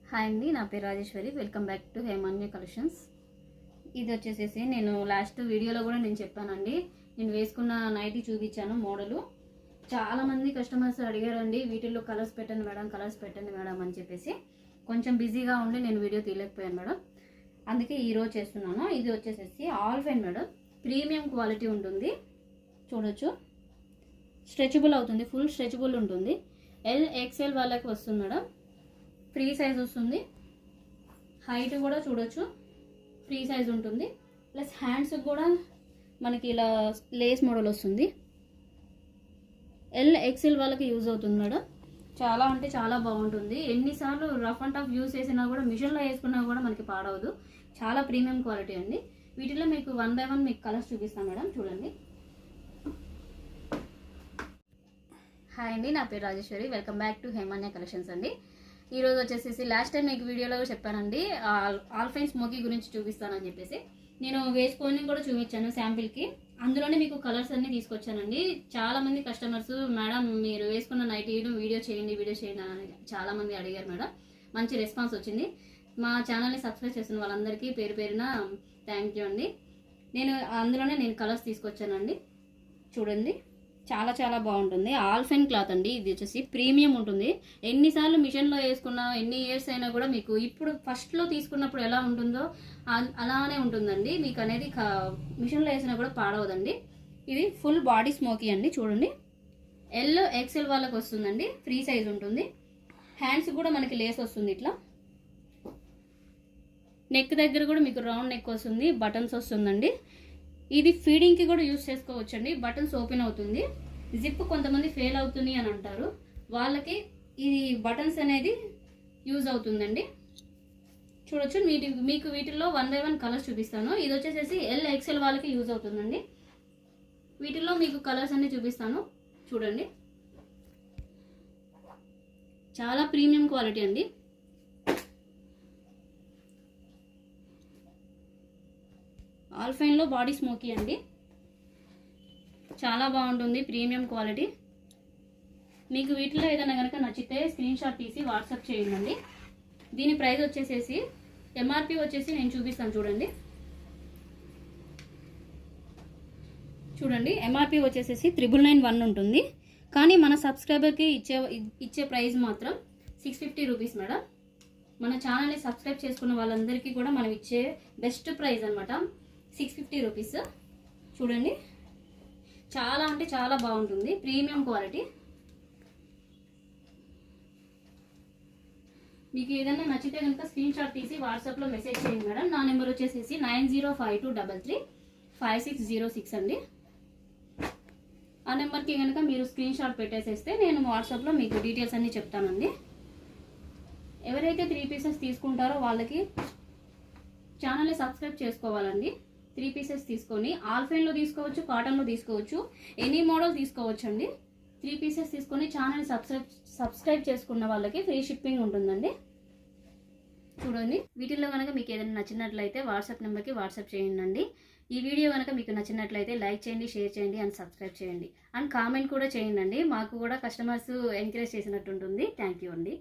Hi అండి, నా పేరు Rajeshwari. Welcome back to Hemanya collections. ఇది వచ్చేసేసి నేను లాస్ట్ వీడియోలో కూడా నేను చెప్పానండి. నేను వేసుకున్న నైటీ చూపించాను మోడలు. చాలామంది కస్టమర్స్ అడిగారండి, వీటిల్లో కలర్స్ పెట్టండి మేడం అని చెప్పేసి. కొంచెం బిజీగా ఉండి నేను వీడియో తీయలేకపోయాను మేడం, అందుకే ఈరోజు చేస్తున్నాను. ఇది వచ్చేసేసి all fine madam, premium quality ఉంటుంది. చూడొచ్చు, స్ట్రెచబుల్ అవుతుంది, ఫుల్ స్ట్రెచబుల్ ఉంటుంది. XL వాళ్ళకి వస్తుంది మేడం. ఫ్రీ సైజ్ వస్తుంది. హైట్ కూడా చూడొచ్చు, ఫ్రీ సైజ్ ఉంటుంది. ప్లస్ హ్యాండ్స్కి కూడా మనకి ఇలా లేస్ మోడల్ వస్తుంది. XL వాళ్ళకి యూజ్ అవుతుంది మేడం. చాలా అంటే చాలా బాగుంటుంది. ఎన్నిసార్లు రఫ్ అండ్ టఫ్ యూజ్ చేసినా కూడా, మిషన్లో వేసుకున్నా కూడా మనకి పాడవదు. చాలా ప్రీమియం క్వాలిటీ అండి. వీటిలో మీకు 1 by 1 మీకు కలర్స్ చూపిస్తాను మేడం. చూడండి. హాయ్ అండి, నా పేరు Rajeshwari. Welcome back to Hemanya collections అండి. ఈరోజు వచ్చేసేసి లాస్ట్ టైం మీకు వీడియోలో చెప్పానండి, ఆల్ ఫైన్ స్మోకీ గురించి చూపిస్తానని చెప్పేసి. నేను వేసుకొని కూడా చూపించాను శాంపిల్కి. అందులోనే మీకు కలర్స్ అన్నీ తీసుకొచ్చానండి. చాలామంది కస్టమర్స్, మేడం మీరు వేసుకున్న నైటీలు వీడియో చేయండి అని చాలామంది అడిగారు మేడం. మంచి రెస్పాన్స్ వచ్చింది. మా ఛానల్ని సబ్స్క్రైబ్ చేస్తున్న వాళ్ళందరికీ పేరు పేరున థ్యాంక్ యూ అండి. అందులోనే నేను కలర్స్ తీసుకొచ్చానండి. చూడండి, చాలా చాలా బాగుంటుంది. ఆల్ ఫైన్ క్లాత్ అండి. ఇది వచ్చేసి ప్రీమియం ఉంటుంది. ఎన్నిసార్లు మిషన్లో వేసుకున్నా, ఎన్ని ఇయర్స్ అయినా కూడా మీకు ఇప్పుడు ఫస్ట్లో తీసుకున్నప్పుడు ఎలా ఉంటుందో అలానే ఉంటుందండి. మీకు అనేది మిషన్లో వేసినా కూడా పాడవదండి. ఇది ఫుల్ బాడీ స్మోకీ అండి. చూడండి, XL వాళ్ళకి వస్తుందండి. ఫ్రీ సైజ్ ఉంటుంది. హ్యాండ్స్ కూడా మనకి లేస్ వస్తుంది. ఇట్లా నెక్ దగ్గర కూడా మీకు రౌండ్ నెక్ వస్తుంది, బటన్స్ వస్తుందండి. ఇది ఫీడింగ్కి కూడా యూజ్ చేసుకోవచ్చండి. బటన్స్ ఓపెన్ అవుతుంది. జిప్ కొంతమంది ఫెయిల్ అవుతుంది అని అంటారు, వాళ్ళకి ఇది బటన్స్ అనేది యూజ్ అవుతుందండి. చూడొచ్చు, మీకు వీటిల్లో 1 by 1 కలర్స్ చూపిస్తాను. ఇది వచ్చేసేసి XL వాళ్ళకి యూజ్ అవుతుందండి. వీటిల్లో మీకు కలర్స్ అన్ని చూపిస్తాను. చూడండి, చాలా ప్రీమియం క్వాలిటీ అండి. ఆల్ ఫైన్లో బాడీ స్మోకీ అండి. చాలా బాగుంటుంది, ప్రీమియం క్వాలిటీ. మీకు వీటిలో ఏదైనా కనుక నచ్చితే స్క్రీన్ షాట్ తీసి వాట్సాప్ చేయండి. దీని ప్రైస్ వచ్చేసేసి MRP వచ్చేసి నేను చూపిస్తాను. చూడండి MRP వచ్చేసేసి 991 ఉంటుంది. కానీ మన సబ్స్క్రైబర్కి ఇచ్చే ప్రైస్ మాత్రం 650 రూపీస్ మేడం. మన ఛానల్ని సబ్స్క్రైబ్ చేసుకున్న వాళ్ళందరికీ కూడా మనం ఇచ్చే బెస్ట్ ప్రైస్ అనమాట, 650 రూపీస్. చూడండి, చాలా అంటే చాలా బాగుంటుంది, ప్రీమియం క్వాలిటీ. మీకు ఏదైనా నచ్చితే కనుక స్క్రీన్ షాట్ తీసి వాట్సాప్లో మెసేజ్ చేయండి మేడం. నా నెంబర్ వచ్చేసేసి 9052335606 అండి. ఆ నెంబర్కి కనుక మీరు స్క్రీన్ షాట్ పెట్టేసేస్తే నేను వాట్సాప్లో మీకు డీటెయిల్స్ అన్నీ చెప్తానండి. ఎవరైతే 3 పీసెస్ తీసుకుంటారో వాళ్ళకి ఛానల్ని సబ్స్క్రైబ్ చేసుకోవాలండి. 3 పీసెస్ తీసుకొని ఆల్ ఫైన్లో తీసుకోవచ్చు, కాటన్లో తీసుకోవచ్చు, ఎనీ మోడల్ తీసుకోవచ్చు అండి. 3 పీసెస్ తీసుకొని ఛానల్ని సబ్స్క్రైబ్ చేసుకున్న వాళ్ళకి ఫ్రీ షిప్పింగ్ ఉంటుందండి. చూడండి, వీటిల్లో కనుక మీకు ఏదైనా నచ్చినట్లయితే వాట్సాప్ నెంబర్కి వాట్సాప్ చేయండి. ఈ వీడియో కనుక మీకు నచ్చినట్లయితే లైక్ చేయండి, షేర్ చేయండి అండ్ సబ్స్క్రైబ్ చేయండి అండ్ కామెంట్ కూడా చేయండి. మాకు కూడా కస్టమర్స్ ఎంకరేజ్ చేసినట్టు ఉంటుంది. థ్యాంక్ యూ అండి.